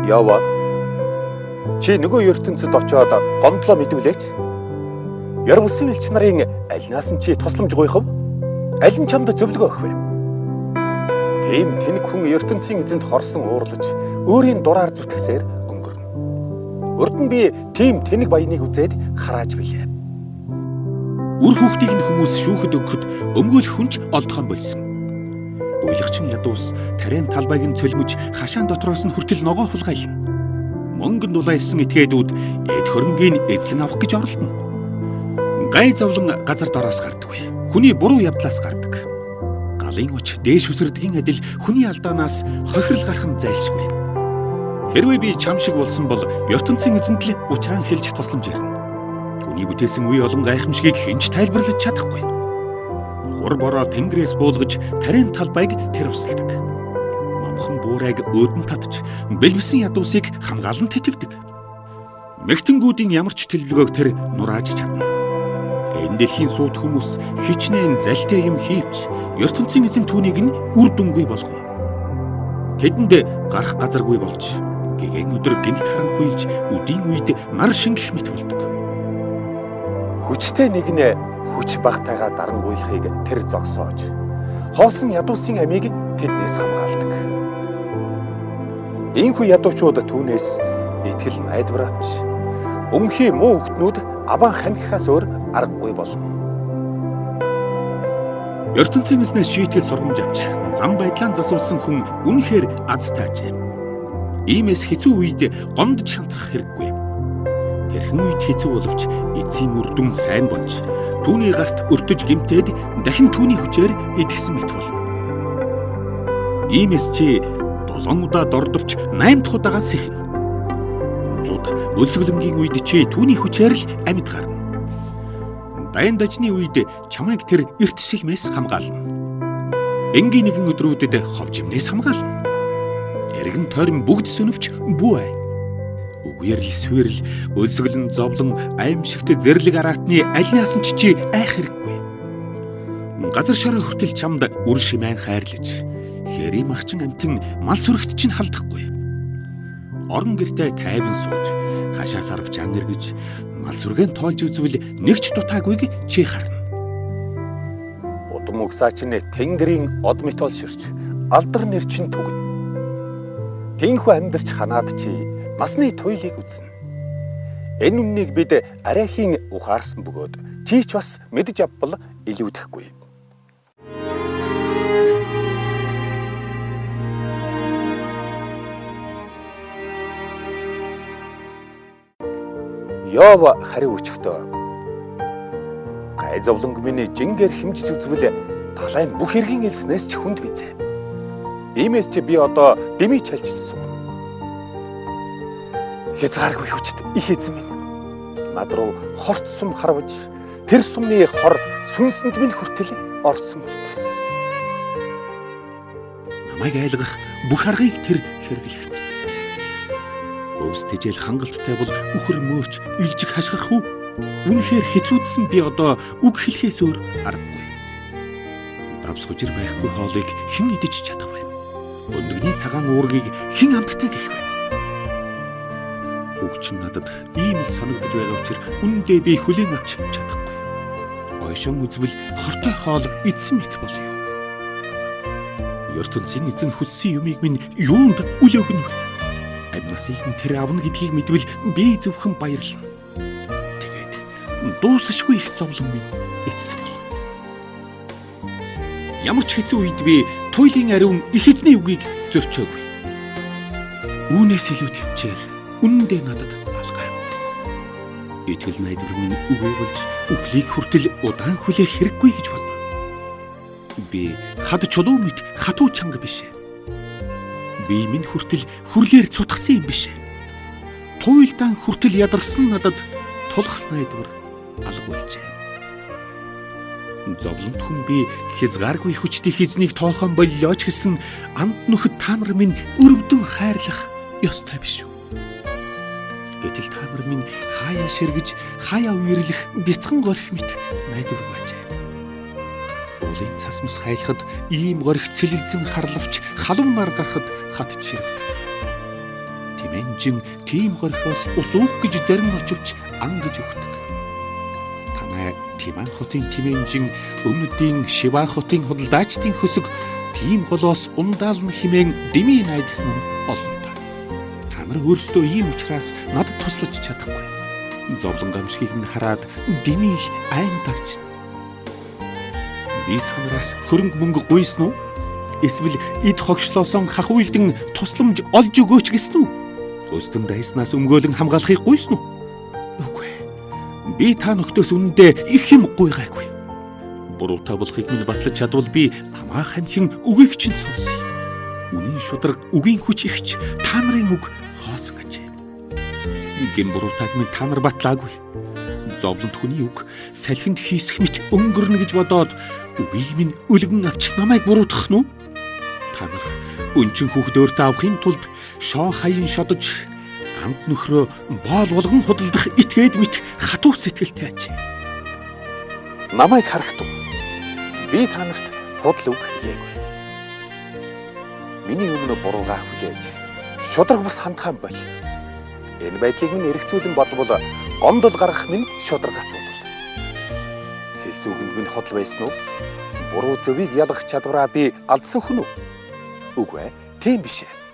Ява. Чи нөгөө ертөнцид очиод гомдлоо мэдвлээч. Ярмсын элч нарын алинаас нь чи тусламж гуйх вэ? Аль нь чамд зөвлөгөө өгөх вэ? Тийм тэнэг хүн ертөнцийн эзэнд хорсон уурлаж өөрийн дураар зүтгэсээр өнгөрнө. Урд нь би тийм тэнэг баяныг үзээд харааж билээ. Үр хүүхдийг нь хүмүүс шүүхэд өгөхөд өмгөөлөх хүнч олдхон болсон. Уйлагчин ядуус тарийн талбайг нь цөлмөж хашаан дотроос нь хүртэл ногоо хулгайлна. Мөнгөнд дулаалсан этгээдүүд эд хөрөнгийн эзлэн авах гэж оролдоно. Гай зовлон газар дороос гардаггүй. Хүний буруу явдлаас гардаг. Галын уч дээш үсэрдгийн адил хүний алдаанаас хохирол гарах нь зайлшгүй. Хэрвээ би чам шиг болсон бол ертөнцийн эзэнд л учраан хэлж тусламж ярина. Түүний бүтээсэн үе олон гайхамшигыг хинч тайлбарлаж чадахгүй. Хур бороо тэнгэрээс буулгаж тарийн талбайг тэр усалдаг. Номхон буурайг өөдөн татж бэлбсэн ядуусыг хамгаалан тэтгэдэг. Мэгтэнгүүдийн ямар ч төлөвлөгөөг тэр нурааж чадна. Энэ дэлхийн сууд хүмүүс хичнээн залтай юм хийвч ертөнцийн эзэн түүнийг нь үр дүнгүй болгоно. Тэдэнд гарах газаргүй болж гэгэн өдөр гинт харанхуйлж үдийн үед нар шингэх мэт болдог. Хүчтэй нэг нь хүч багтайгаа дарангуйлахыг тэр зогсоож хоосон ядуусын амийг тэднээс хамгаалдаг. Ийхүү ядуучууд түүнээс итгэл найдвар авч өмхий муу өгтнүүд аван хамихаас өөр аргагүй болно. ертөнцийн эзнээс шийтгэл сургамж авч зам байдлаа засуулсан хүн үнэхээр аз таажээ. Иймээс хэцүү үед гомдож шантрах хэрэггүй. Тэрхэн үед хэцүү боловч эцсийн үр дүн сайн болж түүний гарт өртөж гимтээд дахин түүний хүчээр идэгсэн мэт болно. Иймээс чи 7 удаа дордовч 8 дахь удаага сэхнэ. Зуд өлсгөлөнгийн үед чи түүний хүчээр л амьд гарна. Дайн дажны үед чамайг тэр эрт сэлмээс хамгаална. Энгийн нэгэн өдрүүдэд хов жимнээс хамгаална. Эргэн тойрон бүгд сөнөвч бүү ай. Үгээр л свэрл өлсгөлн зовлон аимшигт зэрлэг араатны алинаас нь чи айх хэрэггүй. Газар шороо хүртэл чамд үр шимэн хайрлаж хэри махчин амтэн мал сүрэгт чинь халдахгүй. Орон гэртээ тайван сууж хашаас арвч ан эргэж мал сүргэн тоолж үзвэл нэг ч дутаагүйг чи харна. Удам угсаач нь тэнгэрийн од мэт олширч алдар нэр чин түгнэ. Тинхүү амьдарч ханаад чи насны туйлыг үзнэ. Энэ үннийг бид арайхийн ухаарсан бөгөөд чи ч бас мэдж авбал илүүдэхгүй. Йов хариу өчгтөө. Гай зовлонг миний жингээр хэмжиж үзвэл талайн бүх хэргийн элснээс ч хүнд бизээ. Иймээс чи би одоо дэмий чалжсан. Хязгааргүй хүчит их эзэн минь. Над руу хорт сум харваж тэр сумны хор сүнсэнд минь хүртэл орсон мэт. Намайг айлгах бүх аргыг тэр хэрэглэх мэт. Өвс тэжээл хангалттай бол үхэр мөөрч илжих хашгирах уу? Үнэхээр хэцүүдсэн би одоо үг хэлхээс өөр аргагүй. Давс хужир байхгүй хоолыг хэн идэж чадах вэ? Өндөгний цагаан уургийг хэн амттай гэх вэ? Үг чинь надад ийм л санагдаж байгаа учраас үнэндээ би хүлээн авч чадахгүй. Ойшон үзвэл хортой хоол эдсэн мэт болё. ертөнцийн эзэн хүссэн юмыг минь юунд үл өгнө вэ? Амнасыг нь тэр авна гэдгийг мэдвэл би зөвхөн баярлна. Тэгээд дуусахгүй их зовлон минь эцсэн бол. Ямар ч хэцүү үед би туйлын ариун их эзний үгийг зөрчөөгүй. Үүнээс илүү төвчээр үнэндээ надад алгаа. Итгэл найдвар минь үгүй болж үхлийг хүртэл удаан хүлээх хэрэггүй гэж бодно. Би хад чулуу мэт хатуу чанга биш. Би минь хүртэл хүрлээр цутгсан юм биш. Туйлдаан хүртэл ядарсан надад тулах найдвар алгуулжээ. Зовлонт хүн би хязгааргүй хүчтэй эзнийг тоолхон боллоо ч гэсэн амт нөхөд та нар минь өрөвдөн хайрлах ёстой биш үү? Гэтэл та нар минь хаяа ширгэж хаяа үерлэх бяцхан горих мэт найдвар байжээ. Уулын цас мус хайлахад ийм горих цэлэлзэн харлавч халуун нар гарахад хат ширэгдэг. Тийм Менжин тийм горхоос ус уух гэж зарим очивч ан гэж өгдөг. Танай Тиман хотын Тимэнжин өмнөдийн Шива хотын худалдаачдын хөсөг тийм голоос ундаална хэмээн дэмий найдсан нь олонтой. Та нар өөрсдөө ийм учраас надад туслаж чадахгүй. Зовлон гамшигыг нь хараад дэмий айн дагчна. Би танараас хөрөнгө мөнгө гуйсан уу? Эсвэл эд хогшлоосон хах үйлдэн тусламж олж өгөөч гэсэн үү? Өстөн дайснаас өмгөөлөн хамгаалахыг гуйсан уу? Үгүй. Би та нөхдөөс үнэндээ их юм гуйгаагүй. Буруутай болохыг минь батлаж чадвал би амаа хамхин үгийг чинь сонсъё. Үнийн шударга үгийн хүч ихч та нарын үг хоосон ажээ. Гин буруутайг минь та нар батлаагүй. Зовлонт хүний үг салхинд хийсэх мэт өнгөрнө гэж бодоод үгийг минь өлгөн авч намайг буруутгах нь үү? Та нар өнчин хүүхд өөртөө авахын тулд шоо хаян шодож амт нөхрөө боол болгон худалдах итгээд мэт хатуу сэтгэлтэй ажээ. Намайг харахтун. Би та нарт худал үг хэлээгүй. Миний өмнө буруугаа хүлээж шударга бас хандхаан бол. Энэ байдлыг минь эргцүүлэн бодвол гомдол гаргах минь шударга асуудал. Хэлсэн үгэнд минь худал байсан уу? Буруу зөвийг ялгах чадвараа би алдсан хүн үү? Үгүй ээ, тийм биш ээ.